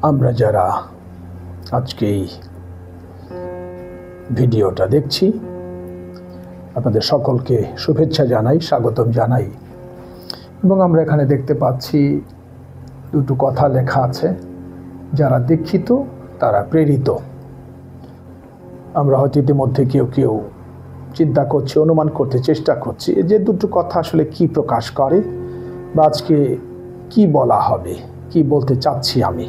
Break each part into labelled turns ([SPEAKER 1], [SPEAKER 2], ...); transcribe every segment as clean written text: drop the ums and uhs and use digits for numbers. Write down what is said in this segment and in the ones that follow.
[SPEAKER 1] আমরা যারা আজকে এই ভিডিওটা দেখছি আপনাদের সকলকে শুভেচ্ছা জানাই, স্বাগতম জানাই। এবং আমরা এখানে দেখতে পাচ্ছি দুটো কথা লেখা আছে, যারা দীক্ষিত তারা প্রেরিত। আমরা হয়তো ইতিমধ্যে কেউ কেউ চিন্তা করছি, অনুমান করতে চেষ্টা করছি যে দুটো কথা আসলে কি প্রকাশ করে বা আজকে কি বলা হবে, কি বলতে চাচ্ছি আমি।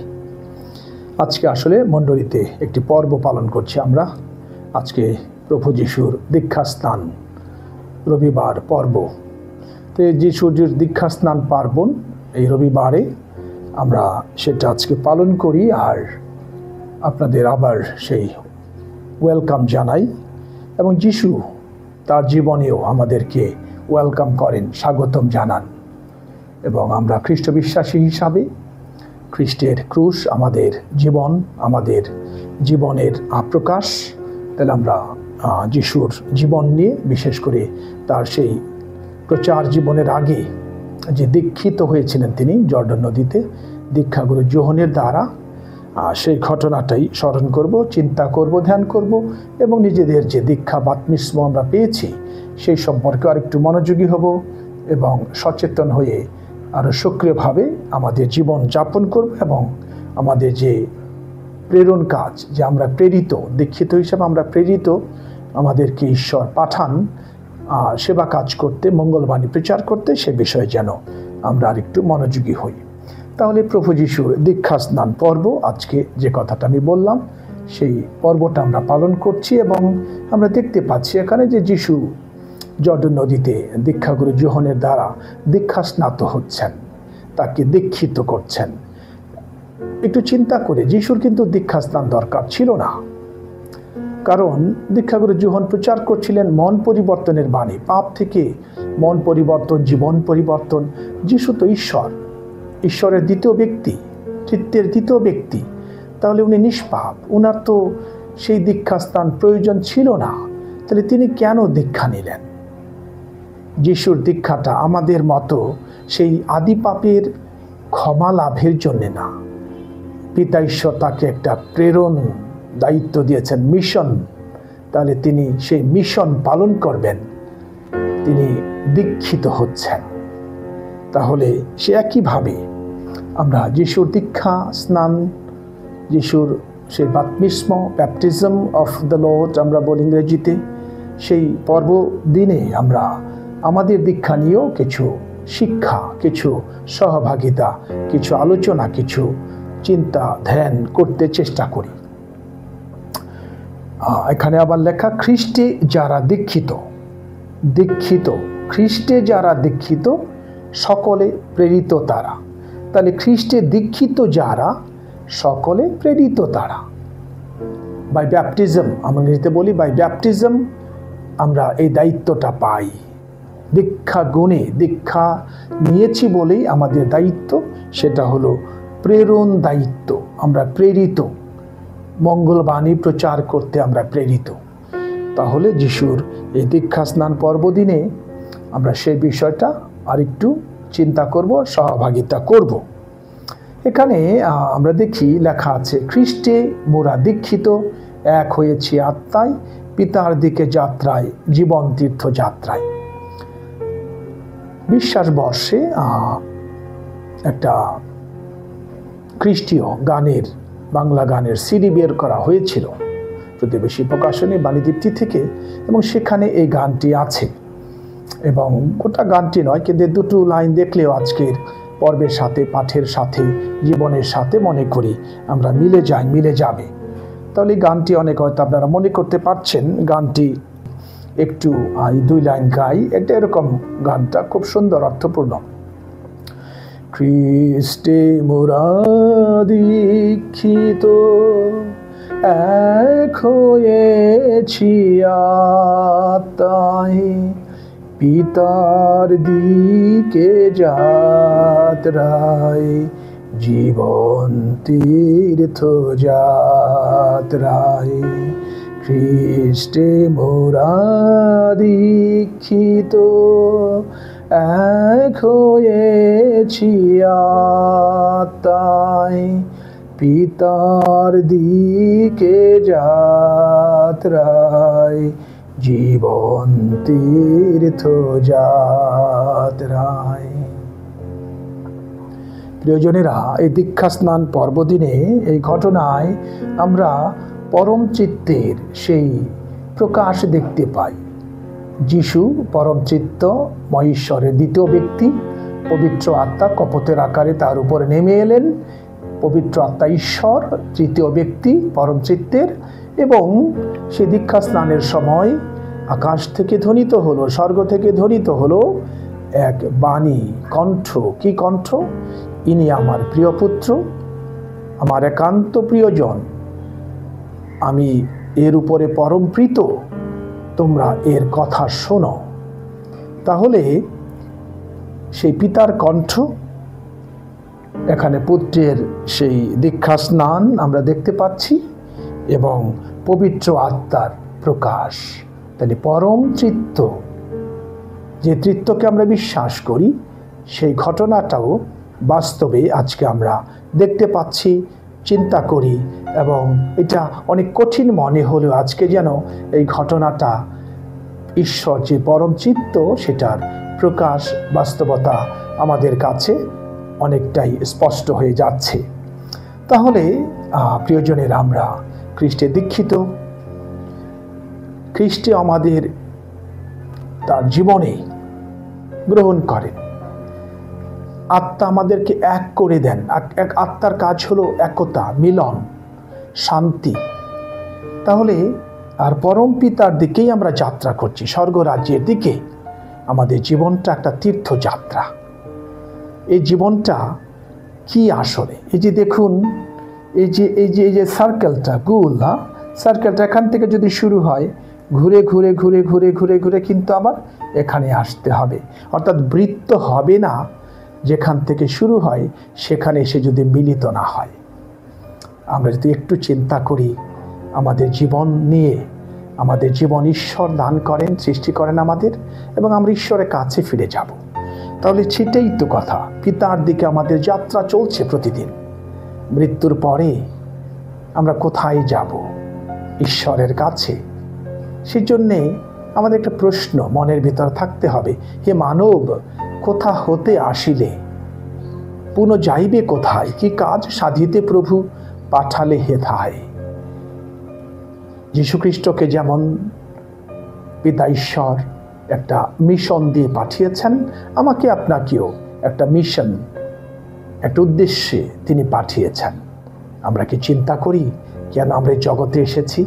[SPEAKER 1] আজকে আসলে মণ্ডলীতে একটি পর্ব পালন করছি আমরা। আজকে প্রভু যিশুর দীক্ষাস্নান রবিবার পর্ব। তো যিশুর দীক্ষাস্নান পার্বণ এই রবিবারে আমরা সেটা আজকে পালন করি, আর আপনাদের আবার সেই ওয়েলকাম জানাই। এবং যিশু তার জীবনেও আমাদেরকে ওয়েলকাম করেন, স্বাগতম জানান। এবং আমরা খ্রিস্ট বিশ্বাসী হিসাবে খ্রিস্টের ক্রুশ আমাদের জীবন, আমাদের জীবনের প্রকাশ। তাহলে আমরা যিশুর জীবন নিয়ে, বিশেষ করে তার সেই প্রচার জীবনের আগে যে দীক্ষিত হয়েছিলেন তিনি জর্ডান নদীতে দীক্ষাগুরু যোহনের দ্বারা, সেই ঘটনাটাই স্মরণ করব, চিন্তা করব, ধ্যান করব এবং নিজেদের যে দীক্ষা বাপ্তিস্ম আমরা পেয়েছি সেই সম্পর্কে আরেকটু মনোযোগী হব এবং সচেতন হয়ে আরও সক্রিয়ভাবে আমাদের জীবন যাপন করব। এবং আমাদের যে প্রেরণ কাজ, যে আমরা প্রেরিত, দীক্ষিত হিসাবে আমরা প্রেরিত, আমাদেরকে ঈশ্বর পাঠান সেবা কাজ করতে, মঙ্গলবাণী প্রচার করতে, সে বিষয়ে যেন আমরা আরেকটু মনোযোগী হই। তাহলে প্রভু যিশুর দীক্ষাস্নান পর্ব, আজকে যে কথাটা আমি বললাম সেই পর্বটা আমরা পালন করছি। এবং আমরা দেখতে পাচ্ছি এখানে যে যিশু জর্ডান নদীতে দীক্ষাগুরু যোহনের দ্বারা দীক্ষাস্নাত হচ্ছেন, তাকে দীক্ষিত করছেন। একটু চিন্তা করে, যিশুর কিন্তু দীক্ষাস্নান দরকার ছিল না, কারণ দীক্ষাগুরু যোহন প্রচার করছিলেন মন পরিবর্তনের বাণী, পাপ থেকে মন পরিবর্তন, জীবন পরিবর্তন। যিশু তো ঈশ্বর, ঈশ্বরের দ্বিতীয় ব্যক্তি, তৃতীয়ের দ্বিতীয় ব্যক্তি, তাহলে উনি নিষ্পাপ, উনার তো সেই দীক্ষাস্থান প্রয়োজন ছিল না। তাহলে তিনি কেন দীক্ষা নিলেন? যিশুর দীক্ষাটা আমাদের মতো সেই আদি পাপের ক্ষমা লাভের জন্য না, পিতা ঈশ্বর তাকে একটা প্রেরণ দায়িত্ব দিয়েছেন, মিশন। তাহলে তিনি সেই মিশন পালন করবেন, তিনি দীক্ষিত হচ্ছেন। তাহলে সে একইভাবে আমরা যিশুর দীক্ষা স্নান, যিশুর সেই বাপ্তিস্ম, ব্যাপটিজম অফ দ্য লর্ড আমরা বলি ইংরেজিতে, সেই পর্ব দিনে আমরা আমাদের দীক্ষা নিয়েও কিছু শিক্ষা, কিছু সহভাগিতা, কিছু আলোচনা, কিছু চিন্তা ধ্যান করতে চেষ্টা করি। এখানে আবার লেখা, খ্রিস্টে যারা দীক্ষিত, দীক্ষিত খ্রিস্টে যারা দীক্ষিত সকলে প্রেরিত তারা। তাহলে খ্রিস্টে দীক্ষিত যারা সকলে প্রেরিত তারা। বাই ব্যাপটিজম, আমরা ইংরেজিতে বলি বাই ব্যাপটিজম, আমরা এই দায়িত্বটা পাই। দীক্ষা গুণে, দীক্ষা নিয়েছি বলেই আমাদের দায়িত্ব, সেটা হলো প্রেরণ দায়িত্ব। আমরা প্রেরিত, মঙ্গলবাণী প্রচার করতে আমরা প্রেরিত। তাহলে যিশুর এই দীক্ষা স্নান পর্ব দিনে আমরা সেই বিষয়টা আরেকটু চিন্তা করব, সহভাগিতা করব। এখানে আমরা দেখি লেখা আছে, খ্রিস্টে মোরা দীক্ষিত, এক হয়েছি আত্মায়, পিতার দিকে যাত্রায়, জীবন তীর্থ যাত্রায়। বিশ্বাস বর্ষে একটা খ্রিস্টীয় গানের, বাংলা গানের সিডি বের করা হয়েছিল প্রতিবেশী প্রকাশনী বাণীদীপ্তি থেকে, এবং সেখানে এই গানটি আছে। এবং গোটা গানটি নয়, কিন্তু দুটো লাইন দেখলেও আজকের পর্বের সাথে, পাঠের সাথে, জীবনের সাথে মনে করি আমরা মিলে যাবে। তাহলে এই গানটি অনেক হয়তো আপনারা মনে করতে পারছেন। গানটি একটু দুই লাইন গাই, এটা এরকম, গানটা খুব সুন্দর, অর্থপূর্ণ। খ্রিস্টে মোরা দীক্ষিত, এক হয়েছি আত্মায়, পিতার দিকে যাত্রায়, জীবন তীর্থ যাত্রায়। খ্রিস্টে মোরা দীক্ষিত, এক হয়েছি আত্মায়, পিতার দিকে যাত্রায়, জীবন তীর্থ যাত্রায়। প্রিয়জনেরা, এই দীক্ষা স্নান পর্বদিনে এই ঘটনায় আমরা পরম চিত্তের সেই প্রকাশ দেখতে পাই। যিশু পরম চিত্ত মহেশ্বরের দ্বিতীয় ব্যক্তি, পবিত্র আত্মা কপোতের আকারে তার উপরে নেমে এলেন। পবিত্র আত্মা ঈশ্বর তৃতীয় ব্যক্তি পরম চিত্তের, এবং সে দীক্ষা স্নানের সময় আকাশ থেকে ধ্বনিত হলো, স্বর্গ থেকে ধ্বনিত হলো এক বাণী, কণ্ঠ। কি কণ্ঠ? ইনি আমার প্রিয় পুত্র, আমার একান্ত প্রিয়জন, আমি এর উপরে পরম প্রীত, তোমরা এর কথা শোনো। তাহলে সেই পিতার কণ্ঠ, এখানে পুত্রের সেই দীক্ষা স্নান আমরা দেখতে পাচ্ছি, এবং পবিত্র আত্মার প্রকাশ। তাহলে পরম তৃত্ব, যে তৃত্বকে আমরা বিশ্বাস করি, সেই ঘটনাটাও বাস্তবে আজকে আমরা দেখতে পাচ্ছি, চিন্তা করি, এবং এটা অনেক কঠিন মনে হলেও আজকে যেন এই ঘটনাটা ঈশ্বর যে পরম চিত্ত সেটার প্রকাশ, বাস্তবতা আমাদের কাছে অনেকটাই স্পষ্ট হয়ে যাচ্ছে। তাহলে প্রিয়জনের, আমরা খ্রিস্টে দীক্ষিত, খ্রিস্টে আমাদের তার জীবনে গ্রহণ করেন, আত্মা আমাদেরকে এক করে দেন। এক আত্মার কাজ হলো একতা, মিলন, শান্তি। তাহলে আর পরম পিতার দিকেই আমরা যাত্রা করছি, স্বর্গরাজ্যের দিকে। আমাদের জীবনটা একটা তীর্থযাত্রা। এই জীবনটা কি আসলে? এই যে দেখুন, এই যে সার্কেলটা, গোল, সার্কেলটা এখান থেকে যদি শুরু হয়, ঘুরে ঘুরে ঘুরে ঘুরে ঘুরে ঘুরে কিন্তু আবার এখানে আসতে হবে। অর্থাৎ বৃত্ত হবে না, যেখান থেকে শুরু হয় সেখানে এসে যদি মিলিত না হয়। আমরা যদি একটু চিন্তা করি আমাদের জীবন নিয়ে, আমাদের জীবন ঈশ্বর দান করেন, সৃষ্টি করেন আমাদের, এবং আমরা ঈশ্বরের কাছে ফিরে যাব। তাহলে সেটাই তো কথা, পিতার দিকে আমাদের যাত্রা চলছে প্রতিদিন। মৃত্যুর পরে আমরা কোথায় যাব? ঈশ্বরের কাছে। সেই জন্যে আমাদের একটা প্রশ্ন মনের ভিতর থাকতে হবে, হে মানব, কোথা হতে আসিলে? পুনঃ যাইবে কোথায়? কি কাজ সাধিতে প্রভু পাঠালে হেথায়? যীশুখ্রিস্টকে যেমন পিতা ঈশ্বর একটা মিশন দিয়ে পাঠিয়েছেন, আমাকে আপনাকেও একটা মিশন, একটা উদ্দেশ্যে তিনি পাঠিয়েছেন। আমরা কি চিন্তা করি কেন আমরা এই জগতে এসেছি?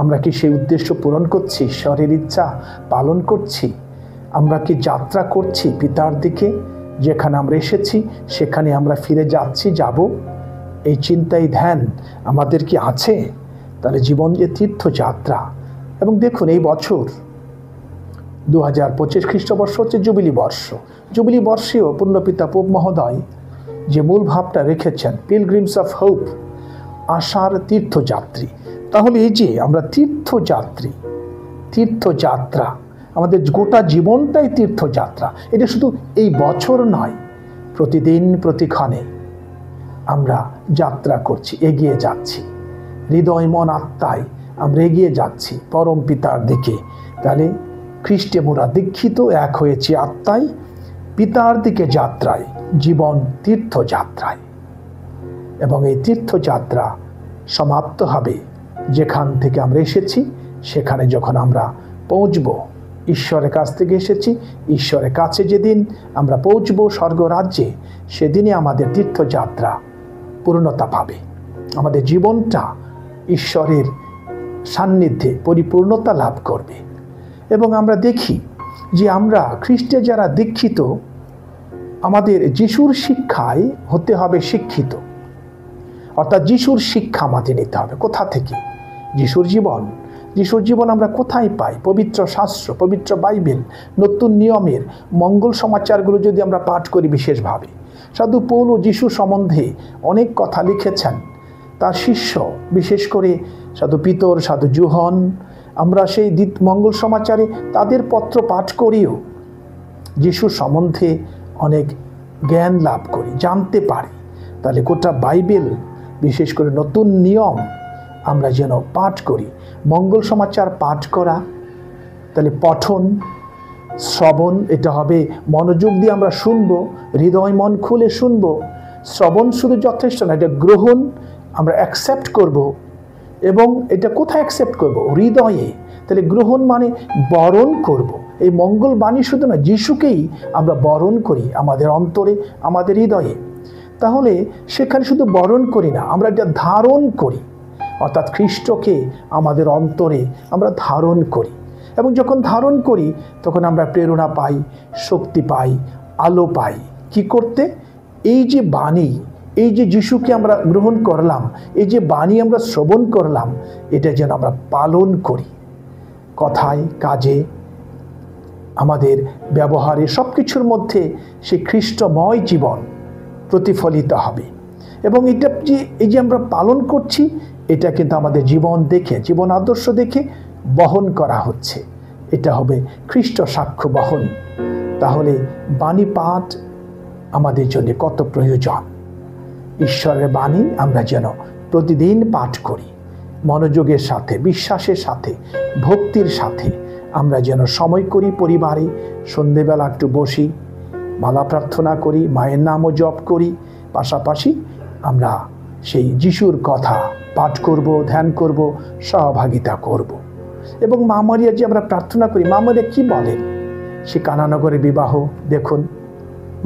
[SPEAKER 1] আমরা কি সেই উদ্দেশ্য পূরণ করছি? ঈশ্বরের ইচ্ছা পালন করছি? আমরা কি যাত্রা করছি পিতার দিকে? যেখানে আমরা এসেছি সেখানে আমরা ফিরে যাচ্ছি, যাব? এই চিন্তাই ধ্যান আমাদের কি আছে? তাহলে জীবন যে তীর্থযাত্রা। এবং দেখুন, এই বছর 2025 খ্রিস্টবর্ষ হচ্ছে জুবিলি বর্ষ। জুবিলি বর্ষেও পুণ্যপিতা পোপ মহোদয় যে মূল ভাবটা রেখেছেন, পিলগ্রিমস অফ হোপ, আশার তীর্থযাত্রী। তাহলে এই যে আমরা তীর্থযাত্রী, তীর্থযাত্রা, আমাদের গোটা জীবনটাই তীর্থযাত্রা। এটা শুধু এই বছর নয়, প্রতিদিন প্রতিক্ষণে আমরা যাত্রা করছি, এগিয়ে যাচ্ছি, হৃদয় মন আত্মায় আমরা এগিয়ে যাচ্ছি পরম পিতার দিকে। তাহলে খ্রিস্টে মোরা দীক্ষিত, এক হয়েছি আত্মায়, পিতার দিকে যাত্রায়, জীবন তীর্থযাত্রায়। এবং এই তীর্থযাত্রা সমাপ্ত হবে যেখান থেকে আমরা এসেছি, সেখানে যখন আমরা পৌঁছব। ঈশ্বরের কাছ থেকে এসেছি, ঈশ্বরের কাছে যেদিন আমরা পৌঁছব স্বর্গরাজ্যে, সেদিনই আমাদের তীর্থযাত্রা পূর্ণতা পাবে। আমাদের জীবনটা ঈশ্বরের সান্নিধ্যে পরিপূর্ণতা লাভ করবে। এবং আমরা দেখি যে আমরা খ্রিস্টে যারা দীক্ষিত, আমাদের যিশুর শিক্ষায় হতে হবে শিক্ষিত। অর্থাৎ যিশুর শিক্ষা আমাদের নিতে হবে। কোথা থেকে? যিশুর জীবন। যিশুর জীবন আমরা কোথায় পাই? পবিত্র শাস্ত্র, পবিত্র বাইবেল, নতুন নিয়মের মঙ্গল সমাচারগুলো যদি আমরা পাঠ করি বিশেষভাবে। সাধু পৌল যিশু সম্বন্ধে অনেক কথা লিখেছেন, তার শিষ্য, বিশেষ করে সাধু পিতর, সাধু জোহন, আমরা সেই মঙ্গল সমাচারে তাদের পত্র পাঠ করিও যিশু সম্বন্ধে অনেক জ্ঞান লাভ করি, জানতে পারি। তাহলে গোটা বাইবেল বিশেষ করে নতুন নিয়ম আমরা যেন পাঠ করি। মঙ্গল সমাচার পাঠ করা, তাহলে পঠন, শ্রবণ, এটা হবে মনোযোগ দিয়ে আমরা শুনবো, হৃদয় মন খুলে শুনবো। শ্রবণ শুধু যথেষ্ট না, এটা গ্রহণ, আমরা অ্যাকসেপ্ট করব। এবং এটা কোথায় অ্যাকসেপ্ট করব? হৃদয়ে। তাহলে গ্রহণ মানে বরণ করব। এই মঙ্গল বাণী শুধু না, যিশুকেই আমরা বরণ করি আমাদের অন্তরে, আমাদের হৃদয়ে। তাহলে সেখানে শুধু বরণ করি না, আমরা এটা ধারণ করি, অর্থাৎ খ্রিস্টকে আমাদের অন্তরে আমরা ধারণ করি। এবং যখন ধারণ করি তখন আমরা প্রেরণা পাই, শক্তি পাই, আলো পাই। কি করতে? এই যে বাণী, এই যে যিশুকে আমরা গ্রহণ করলাম, এই যে বাণী আমরা শ্রবণ করলাম, এটা যেন আমরা পালন করি। কথায়, কাজে, আমাদের ব্যবহারে, সব কিছুর মধ্যে সেই খ্রিস্টময় জীবন প্রতিফলিত হবে। এবং এটা যে এই যে আমরা পালন করছি, এটা কিন্তু আমাদের জীবন দেখে, জীবন আদর্শ দেখে বহন করা হচ্ছে। এটা হবে খ্রিস্ট সাক্ষ্য বহন। তাহলে বাণী পাঠ আমাদের জন্য কত প্রয়োজন। ঈশ্বরের বাণী আমরা যেন প্রতিদিন পাঠ করি, মনোযোগের সাথে, বিশ্বাসের সাথে, ভক্তির সাথে আমরা যেন সময় করি। পরিবারে সন্ধেবেলা একটু বসি, মালা প্রার্থনা করি, মায়ের নামও জপ করি, পাশাপাশি আমরা সেই যিশুর কথা পাঠ করব, ধ্যান করব, সহভাগিতা করব। এবং মা মারিয়া যে আমরা প্রার্থনা করি, মা মারিয়া কী বলেন? সে কানানগরে বিবাহ দেখুন,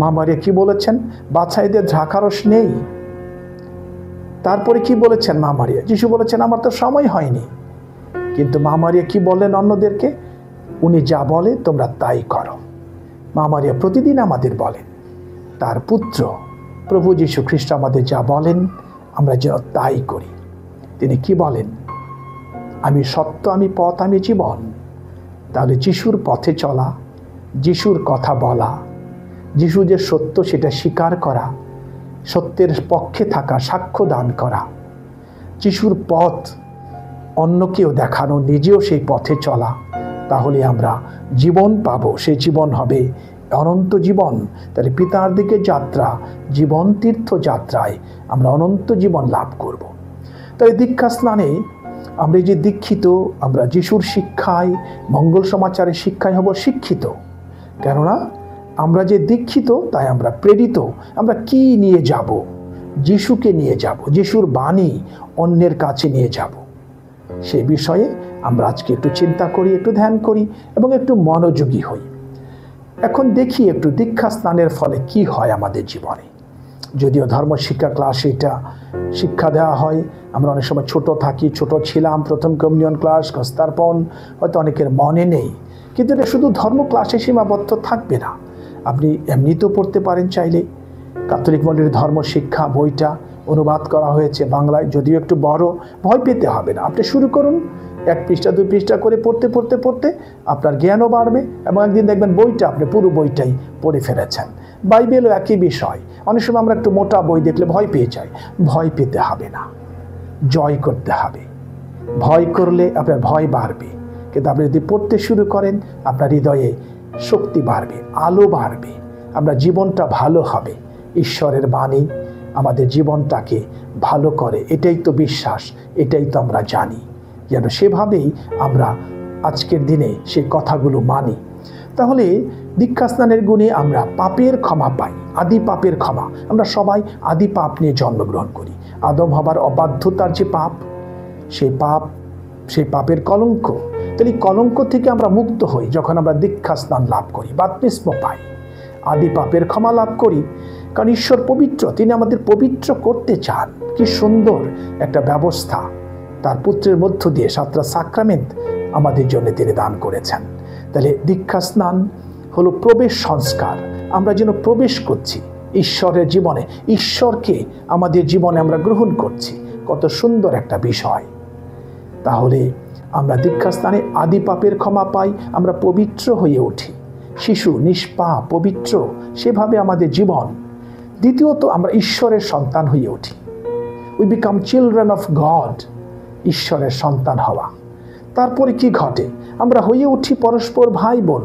[SPEAKER 1] মা মারিয়া কী বলেছেন? বাছাইদের দ্রাক্ষারস নেই। তারপরে কি বলেছেন মা মারিয়া? যিশু বলেছেন আমার তো সময় হয়নি। কিন্তু মা মারিয়া কি বললেন অন্যদেরকে? উনি যা বলে তোমরা তাই করো। মা মারিয়া প্রতিদিন আমাদের বলেন, তার পুত্র প্রভু যীশু খ্রিস্ট আমাদের যা বলেন আমরা যেন তাই করি। তিনি কি বলেন? আমি সত্য, আমি পথ, আমি জীবন। তাহলে যিশুর পথে চলা, যিশুর কথা বলা, যিশু যে সত্য সেটা স্বীকার করা, সত্যের পক্ষে থাকা, সাক্ষ্য দান করা, যিশুর পথ অন্যকেও দেখানো, নিজেও সেই পথে চলা, তাহলে আমরা জীবন পাবো। সেই জীবন হবে অনন্ত জীবন। তাহলে পিতার দিকে যাত্রা, জীবন তীর্থ যাত্রায় আমরা অনন্ত জীবন লাভ করব। তাই দীক্ষা স্নানে আমরা যে দীক্ষিত, আমরা যিশুর শিক্ষায়, মঙ্গল সমাচারের শিক্ষায় হব শিক্ষিত। কেননা আমরা যে দীক্ষিত, তাই আমরা প্রেরিত। আমরা কি নিয়ে যাব? যিশুকে নিয়ে যাব, যিশুর বাণী অন্যের কাছে নিয়ে যাব। সে বিষয়ে আমরা আজকে একটু চিন্তা করি, একটু ধ্যান করি এবং একটু মনোযোগী হই। এখন দেখি একটু দীক্ষা স্নানের ফলে কি হয় আমাদের জীবনে। যদিও ধর্ম শিক্ষা ক্লাসে এটা শিক্ষা দেওয়া হয়, আমরা অনেক সময় ছোট থাকি, ছোট ছিলাম, প্রথম কমিউনিয়ন ক্লাস, হস্তার্পণ হয়তো অনেকের মনে নেই। কিন্তু এটা শুধু ধর্ম ক্লাসে সীমাবদ্ধ থাকবে না, আপনি এমনিতেও পড়তে পারেন চাইলে। ক্যাথলিক মন্দিরের ধর্ম শিক্ষা বইটা অনুবাদ করা হয়েছে বাংলায়, যদিও একটু বড়, ভয় পেতে হবে না। আপনি শুরু করুন, 1 পৃষ্ঠা 2 পৃষ্ঠা করে পড়তে পড়তে পড়তে আপনার জ্ঞানও বাড়বে এবং একদিন দেখবেন বইটা আপনি পুরো বইটাই পড়ে ফেলেছেন। বাইবেলও একই বিষয়। অনেক সময় আমরা একটু মোটা বই দেখলে ভয় পেয়ে যাই। ভয় পেতে হবে না, জয় করতে হবে। ভয় করলে আপনার ভয় বাড়বে, কিন্তু আপনি যদি পড়তে শুরু করেন আপনার হৃদয়ে শক্তি বাড়বে, আলো বাড়বে, আমরা জীবনটা ভালো হবে। ঈশ্বরের বাণী আমাদের জীবনটাকে ভালো করে, এটাই তো বিশ্বাস, এটাই তো আমরা জানি। যেন সেভাবেই আমরা আজকের দিনে সেই কথাগুলো মানি। তাহলে দীক্ষা স্নানের গুণে আমরা পাপের ক্ষমা পাই, আদি পাপের ক্ষমা। আমরা সবাই আদি পাপ নিয়ে জন্মগ্রহণ করি। আদম হবার অবাধ্যতার যে পাপ, সেই পাপের কলঙ্ক। তাহলে কলঙ্ক থেকে আমরা মুক্ত হই যখন আমরা দীক্ষা স্নান লাভ করি, বাপ্তিস্ম পাই, আদি পাপের ক্ষমা লাভ করি। কারণ ঈশ্বর পবিত্র, তিনি আমাদের পবিত্র করতে চান। কি সুন্দর একটা ব্যবস্থা তার পুত্রের মধ্য দিয়ে 7টা সাক্রামেন্ট আমাদের জন্য তিনি দান করেছেন। তাহলে দীক্ষা স্নান হলো প্রবেশ সংস্কার। আমরা যেন প্রবেশ করছি ঈশ্বরের জীবনে, ঈশ্বরকে আমাদের জীবনে আমরা গ্রহণ করছি। কত সুন্দর একটা বিষয়। তাহলে আমরা দীক্ষা স্নানে আদি পাপের ক্ষমা পাই, আমরা পবিত্র হয়ে উঠি, শিশু নিষ্পাপ পবিত্র, সেভাবে আমাদের জীবন। দ্বিতীয়ত আমরা ঈশ্বরের সন্তান হয়ে উঠি। We become children of god, ঈশ্বরের সন্তান হওয়া। তারপরে কি ঘটে? আমরা হয়ে উঠি পরস্পর ভাই বোন,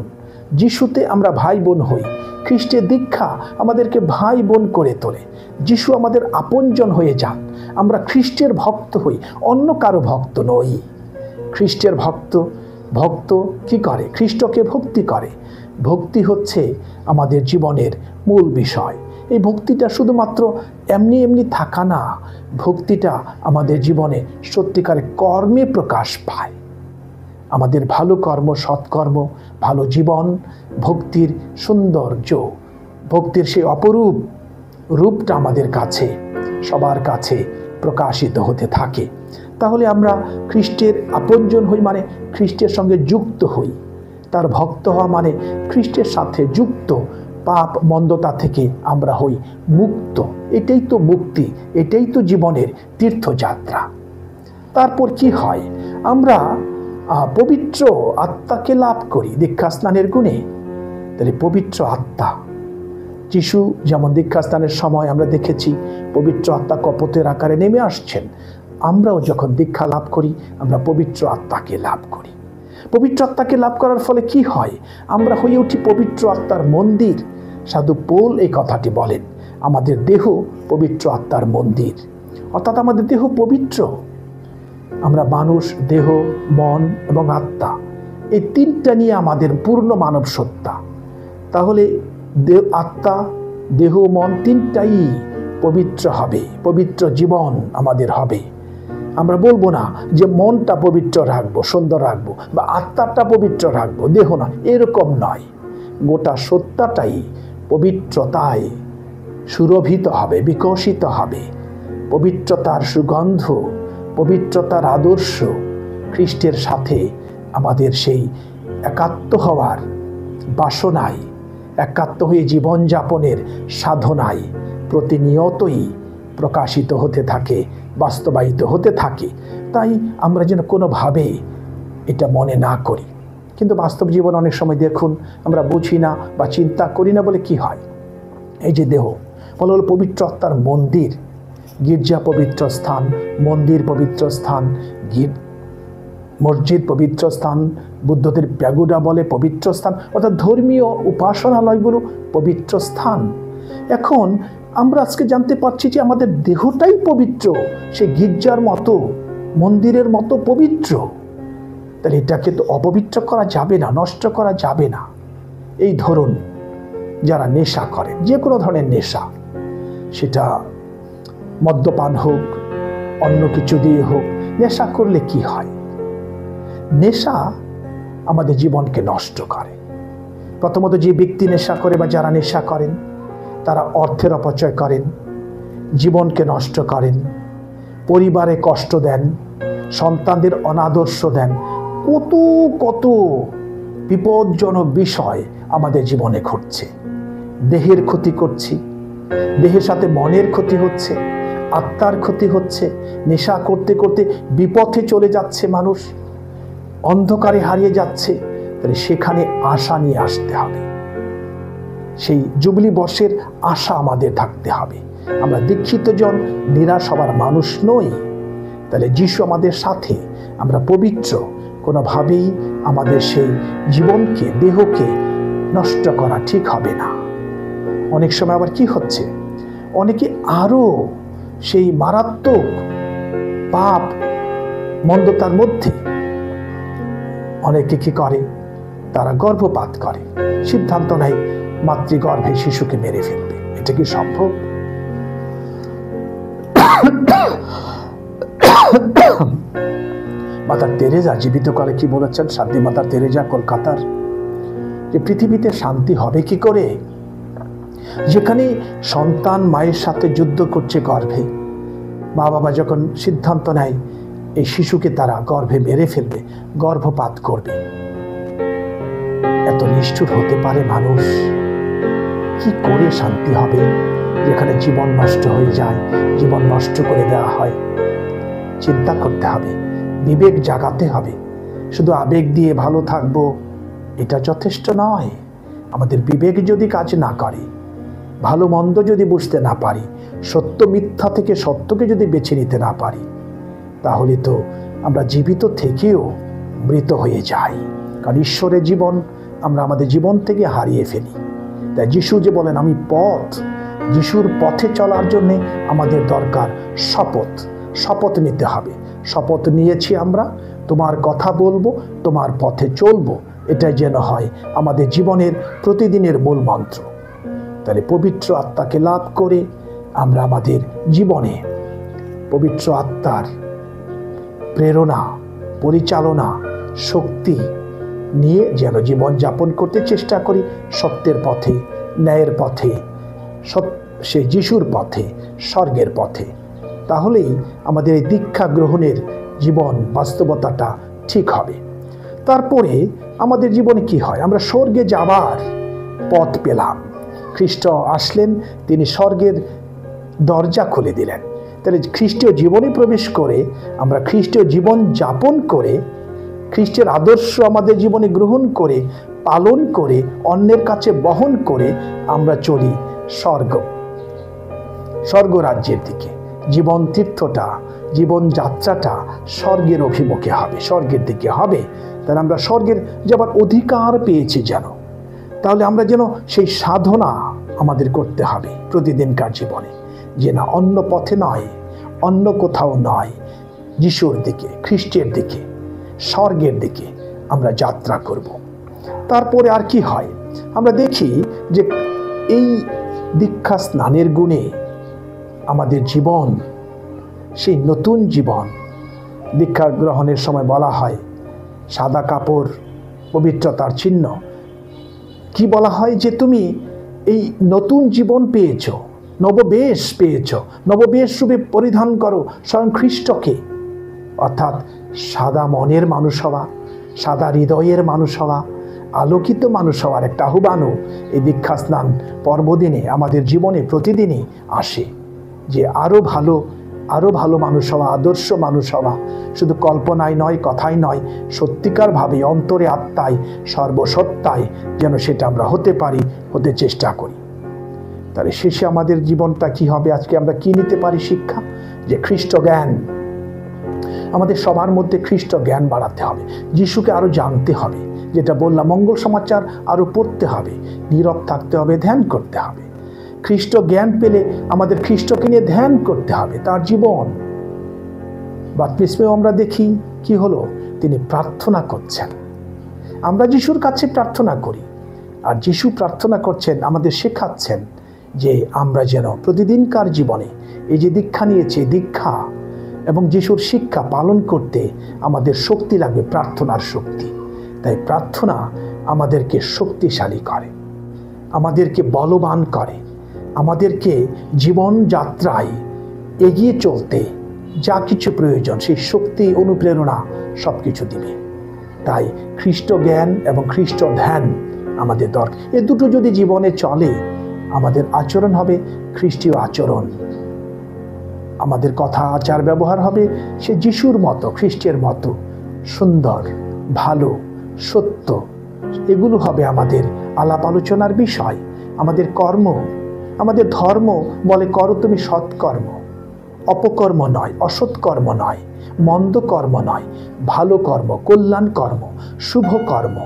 [SPEAKER 1] যিশুতে আমরা ভাই বোন হই। খ্রিস্টের দীক্ষা আমাদেরকে ভাই বোন করে তোলে। যিশু আমাদের আপনজন হয়ে যান। আমরা খ্রিস্টের ভক্ত হই, অন্য কারো ভক্ত নই। খ্রিস্টের ভক্ত কি করে? খ্রিস্টকে ভক্তি করে। ভক্তি হচ্ছে আমাদের জীবনের মূল বিষয়। এই ভক্তিটা শুধুমাত্র এমনি এমনি থাকা না, ভক্তিটা আমাদের জীবনে সত্যিকারের কর্মে প্রকাশ পায়। আমাদের ভালো কর্ম, সৎকর্ম, ভালো জীবন, ভক্তির সৌন্দর্য, ভক্তির সেই অপরূপ রূপটা আমাদের কাছে, সবার কাছে প্রকাশিত হতে থাকে। তাহলে আমরা খ্রিস্টের আপনজন হই, মানে খ্রিস্টের সঙ্গে যুক্ত হই। তার ভক্ত হওয়া মানে খ্রিস্টের সাথে যুক্ত, পাপ মন্দতা থেকে আমরা হই মুক্ত। এটাই তো মুক্তি, এটাই তো জীবনের তীর্থযাত্রা। তারপর কি হয়? আমরা পবিত্র আত্মাকে লাভ করি দীক্ষাস্নানের গুণে। তাহলে পবিত্র আত্মা, যিশু যেমন দীক্ষাস্নানের সময় আমরা দেখেছি পবিত্র আত্মা কপোতের আকারে নেমে আসছেন, আমরাও যখন দীক্ষা লাভ করি আমরা পবিত্র আত্মাকে লাভ করি। পবিত্র আত্মাকে লাভ করার ফলে কি হয়? আমরা হয়ে উঠি পবিত্র আত্মার মন্দির। সাধু পৌল এই কথাটি বলেন, আমাদের দেহ পবিত্র আত্মার মন্দির, অর্থাৎ আমাদের দেহ পবিত্র। আমরা মানুষ, দেহ, মন এবং আত্মা, এই তিনটা নিয়ে আমাদের পূর্ণ মানব সত্তা। তাহলে আত্মা, দেহ, মন তিনটাই পবিত্র হবে, পবিত্র জীবন আমাদের হবে। আমরা বলবো না যে মনটা পবিত্র রাখবো, সুন্দর রাখবো, বা আত্মাটা পবিত্র রাখবো, দেহ না, এরকম নয়। গোটা সত্তাটাই পবিত্রতায় সুরভিত হবে, বিকশিত হবে। পবিত্রতার সুগন্ধ, পবিত্রতার আদর্শ, খ্রিস্টের সাথে আমাদের সেই একাত্ম হওয়ার বাসনায়, একাত্ম হয়ে জীবনযাপনের সাধনায় প্রতিনিয়তই প্রকাশিত হতে থাকে, বাস্তবায়িত হতে থাকে। তাই আমরা যেন কোনোভাবে এটা মনে না করি। কিন্তু বাস্তব জীবন অনেক সময় দেখুন আমরা বুঝি না বা চিন্তা করি না বলে কি হয়? এই যে দেহ বলা হলো পবিত্র আত্মার মন্দির, গির্জা পবিত্র স্থান, মন্দির পবিত্র স্থান, মসজিদ পবিত্র স্থান, বুদ্ধদের প্যাগুডা বলে পবিত্র স্থান, অর্থাৎ ধর্মীয় উপাসনালয়গুলো পবিত্র স্থান। এখন আমরা আজকে জানতে পারছি যে আমাদের দেহটাই পবিত্র, সে গির্জার মতো, মন্দিরের মতো পবিত্র। তাহলে এটাকে তো অপবিত্র করা যাবে না, নষ্ট করা যাবে না। এই ধরুন যারা নেশা করেন, যে কোনো ধরনের নেশা, সেটা মদ্যপান হোক, অন্য কিছু দিয়ে হোক, নেশা করলে কি হয়? নেশা আমাদের জীবনকে নষ্ট করে। প্রথমত যে ব্যক্তি নেশা করে বা যারা নেশা করেন তারা অর্থের অপচয় করেন, জীবনকে নষ্ট করেন, পরিবারে কষ্ট দেন, সন্তানদের অনাদর্শ দেন। কত কত বিপজ্জনক বিষয় আমাদের জীবনে ঘটছে। দেহের ক্ষতি করছি, দেহের সাথে মনের ক্ষতি হচ্ছে, আত্মার ক্ষতি হচ্ছে। নেশা করতে করতে বিপথে চলে যাচ্ছে মানুষ, অন্ধকারে হারিয়ে যাচ্ছে। তাহলে সেখানে আশা নিয়ে আসতে হবে, সেই জুবলি বর্ষের আশা আমাদের থাকতে হবে। আমরা দীক্ষিত জন নিরাশ হবার মানুষ নই। তাহলে যিশু আমাদের সাথে, আমরা পবিত্র, কোনোভাবেই আমাদের সেই জীবনকে, দেহকে নষ্ট করা ঠিক হবে না। অনেক সময় আবার কি হচ্ছে, অনেকে আরো সেই মারাত্মক পাপ মন্দতার মধ্যে অনেকে কি করে, তারা গর্ভপাত করে, সিদ্ধান্ত নেয় মাতৃগর্ভে শিশুকে মেরে ফেলবে। এটা কি সম্ভব? মাদার তেরেজা জীবিত কালে কি বলেছেন, শান্তি মাদার তেরেজা কলকাতার, যে পৃথিবীতে শান্তি হবে কি করে যেখানে সন্তান মায়ের সাথে যুদ্ধ করছে গর্ভে। মা বাবা যখন সিদ্ধান্ত নেয় এই শিশুকে তারা গর্ভে মেরে ফেলবে, গর্ভপাত করবে। এত নিষ্ঠুর হতে পারে মানুষ? কি করে শান্তি হবে যেখানে জীবন নষ্ট হয়ে যায়, জীবন নষ্ট করে দেওয়া হয়? চিন্তা করতে হবে, বিবেক জাগাতে হবে। শুধু আবেগ দিয়ে ভালো থাকবো এটা যথেষ্ট নয়। আমাদের বিবেক যদি কাজ না করে, ভালো মন্দ যদি বুঝতে না পারি, সত্য মিথ্যা থেকে সত্যকে যদি বেছে নিতে না পারি, তাহলে তো আমরা জীবিত থেকেও মৃত হয়ে যাই। কারণ ঈশ্বরের জীবন আমরা আমাদের জীবন থেকে হারিয়ে ফেলি। তাই যিশু যে বলেন আমি পথ, যিশুর পথে চলার জন্যে আমাদের দরকার শপথ নিতে হবে। শপথ নিয়েছি আমরা, তোমার কথা বলবো, তোমার পথে চলবো, এটাই যেন হয় আমাদের জীবনের প্রতিদিনের মূল মন্ত্র। তাহলে পবিত্র আত্মাকে লাভ করে আমরা আমাদের জীবনে পবিত্র আত্মার প্রেরণা, পরিচালনা, শক্তি নিয়ে যেন জীবন যাপন করতে চেষ্টা করি, সত্যের পথে, ন্যায়ের পথে, সেই যিশুর পথে, স্বর্গের পথে। তাহলেই আমাদের এই দীক্ষা গ্রহণের জীবন বাস্তবতাটা ঠিক হবে। তারপরে আমাদের জীবনে কি হয়? আমরা স্বর্গে যাবার পথ পেলাম। খ্রিস্ট আসলেন, তিনি স্বর্গের দরজা খুলে দিলেন। তাহলে খ্রিস্টীয় জীবনে প্রবেশ করে আমরা খ্রিস্টীয় জীবন যাপন করে, খ্রিস্টের আদর্শ আমাদের জীবনে গ্রহণ করে, পালন করে, অন্যের কাছে বহন করে আমরা চলি স্বর্গরাজ্যের দিকে। জীবন তীর্থটা, জীবন যাত্রাটা স্বর্গের অভিমুখে হবে, স্বর্গের দিকে হবে। তাহলে আমরা স্বর্গের যাবার অধিকার পেয়েছি যেন, তাহলে আমরা যেন সেই সাধনা আমাদের করতে হবে প্রতিদিনকার জীবনে, যে না অন্য পথে নয়, অন্য কোথাও নয়, যিশুর দিকে, খ্রিস্টের দিকে, স্বর্গের দিকে আমরা যাত্রা করব। তারপরে আর কি হয়? আমরা দেখি যে এই দীক্ষা স্নানের গুণে আমাদের জীবন, সেই নতুন জীবন, দীক্ষা গ্রহণের সময় বলা হয় সাদা কাপড় পবিত্রতার চিহ্ন। কি বলা হয়? যে তুমি এই নতুন জীবন পেয়েছ, নববেশ পেয়েছ, নববেশ রূপে পরিধান করো স্বয়ং খ্রিস্টকে। অর্থাৎ সাদা মনের মানুষ হওয়া, সাদা হৃদয়ের মানুষ হওয়া, আলোকিত মানুষ হওয়ার একটা আহ্বানও এই দীক্ষা স্নান পর্বদিনে আমাদের জীবনে প্রতিদিনই আসে। যে আরও ভালো মানুষ হওয়া, আদর্শ মানুষ হওয়া, শুধু কল্পনায় নয়, কথাই নয়, সত্যিকারভাবে অন্তরে, আত্মায়, সর্বসত্তায় যেন সেটা আমরা হতে পারি, হতে চেষ্টা করি। তাহলে শেষে আমাদের জীবনটা কি হবে? আজকে আমরা কি নিতে পারি শিক্ষা? যে খ্রিস্ট জ্ঞান, আমাদের সবার মধ্যে খ্রিস্ট জ্ঞান বাড়াতে হবে, যিশুকে আরও জানতে হবে, যেটা বললাম মঙ্গল সমাচার আরও পড়তে হবে, নীরব থাকতে হবে, ধ্যান করতে হবে। খ্রিস্ট জ্ঞান পেলে আমাদের খ্রিস্টকে নিয়ে ধ্যান করতে হবে, তার জীবন। বাপ্তিস্মেও আমরা দেখি কি হলো, তিনি প্রার্থনা করছেন। আমরা যিশুর কাছে প্রার্থনা করি, আর যিশু প্রার্থনা করছেন, আমাদের শেখাচ্ছেন যে আমরা যেন প্রতিদিনকার জীবনে এই যে দীক্ষা নিয়েছি, দীক্ষা এবং যিশুর শিক্ষা পালন করতে আমাদের শক্তি লাগবে, প্রার্থনার শক্তি। তাই প্রার্থনা আমাদেরকে শক্তিশালী করে, আমাদেরকে বলবান করে, আমাদেরকে জীবন যাত্রায় এগিয়ে চলতে যা কিছু প্রয়োজন সেই শক্তি, অনুপ্রেরণা সব কিছু দিবে। তাই খ্রিস্ট জ্ঞান এবং খ্রিস্ট ধ্যান আমাদের দরকার। এ দুটো যদি জীবনে চলে, আমাদের আচরণ হবে খ্রিস্টীয় আচরণ, আমাদের কথা, আচার, ব্যবহার হবে সে যিশুর মতো, খ্রিস্টের মতো সুন্দর, ভালো, সত্য। এগুলো হবে আমাদের আলাপ আলোচনার বিষয়। আমাদের কর্ম, আমাদের ধর্ম বলে করো তুমি সৎকর্ম, অপকর্ম নয়, অসৎকর্ম নয়, মন্দ কর্ম নয়, ভালো কর্ম, কল্যাণ কর্ম, শুভ কর্ম।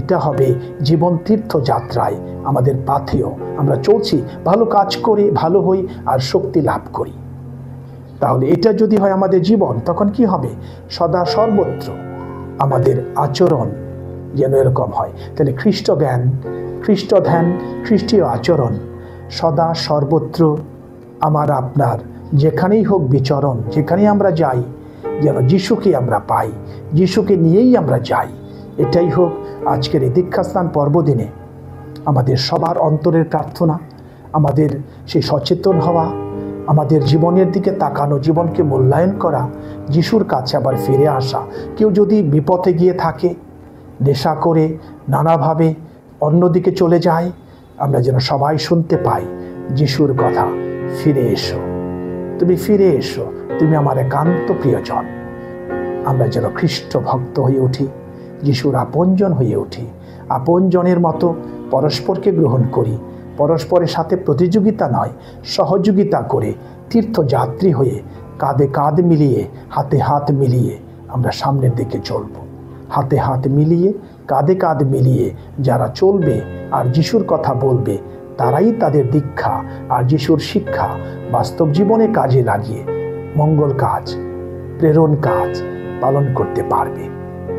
[SPEAKER 1] এটা হবে জীবন তীর্থ যাত্রায় আমাদের পাথেয়। আমরা চলছি, ভালো কাজ করে ভালো হই আর শক্তি লাভ করি। তাহলে এটা যদি হয় আমাদের জীবন, তখন কি হবে? সদা সর্বত্র আমাদের আচরণ যেন এরকম হয়। তাহলে খ্রিস্ট জ্ঞান, খ্রিস্ট ধ্যান, খ্রিস্টীয় আচরণ সদা সর্বত্র আমার আপনার যেখানেই হোক বিচরণ, যেখানেই আমরা যাই যেন যিশুকে আমরা পাই, যিশুকে নিয়েই আমরা যাই। এটাই হোক আজকের এই দীক্ষাস্নান পর্বদিনে আমাদের সবার অন্তরের প্রার্থনা, আমাদের সেই সচেতন হওয়া, আমাদের জীবনের দিকে তাকানো, জীবনকে মূল্যায়ন করা, যিশুর কাছে আবার ফিরে আসা। কেউ যদি বিপথে গিয়ে থাকে, নেশা করে নানাভাবে অন্যদিকে চলে যায়, আমরা যেন সবাই শুনতে পাই যিশুর কথা, ফিরে এসো, তুমি ফিরে এসো, তুমি আমার একান্ত প্রিয়জন। আমরা যেন খ্রিস্ট ভক্ত হয়ে উঠি, যিশুর আপনজন হয়ে উঠি, আপনজনের মতো পরস্পরকে গ্রহণ করি, পরস্পরের সাথে প্রতিযোগিতা নয়, সহযোগিতা করে তীর্থযাত্রী হয়ে কাঁধে কাঁধ মিলিয়ে, হাতে হাত মিলিয়ে আমরা সামনের দিকে চলব। হাতে হাত মিলিয়ে কাঁধে কাঁধ মিলিয়ে যারা চলবে আর যিশুর কথা বলবে, তারাই তাদের দীক্ষা আর যিশুর শিক্ষা বাস্তব জীবনে কাজে লাগিয়ে মঙ্গল কাজ, প্রেরণ কাজ পালন করতে পারবে।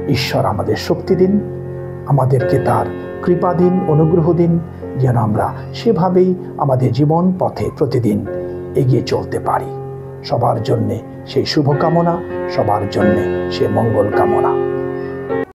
[SPEAKER 1] ঈশ্বর আমাদের শক্তি দিন, আমাদেরকে তার কৃপা দিন, অনুগ্রহ দিন, যেন আমরা সেভাবেই আমাদের জীবন পথে প্রতিদিন এগিয়ে চলতে পারি। সবার জন্যে সেই শুভকামনা, সবার জন্যে সে মঙ্গল কামনা।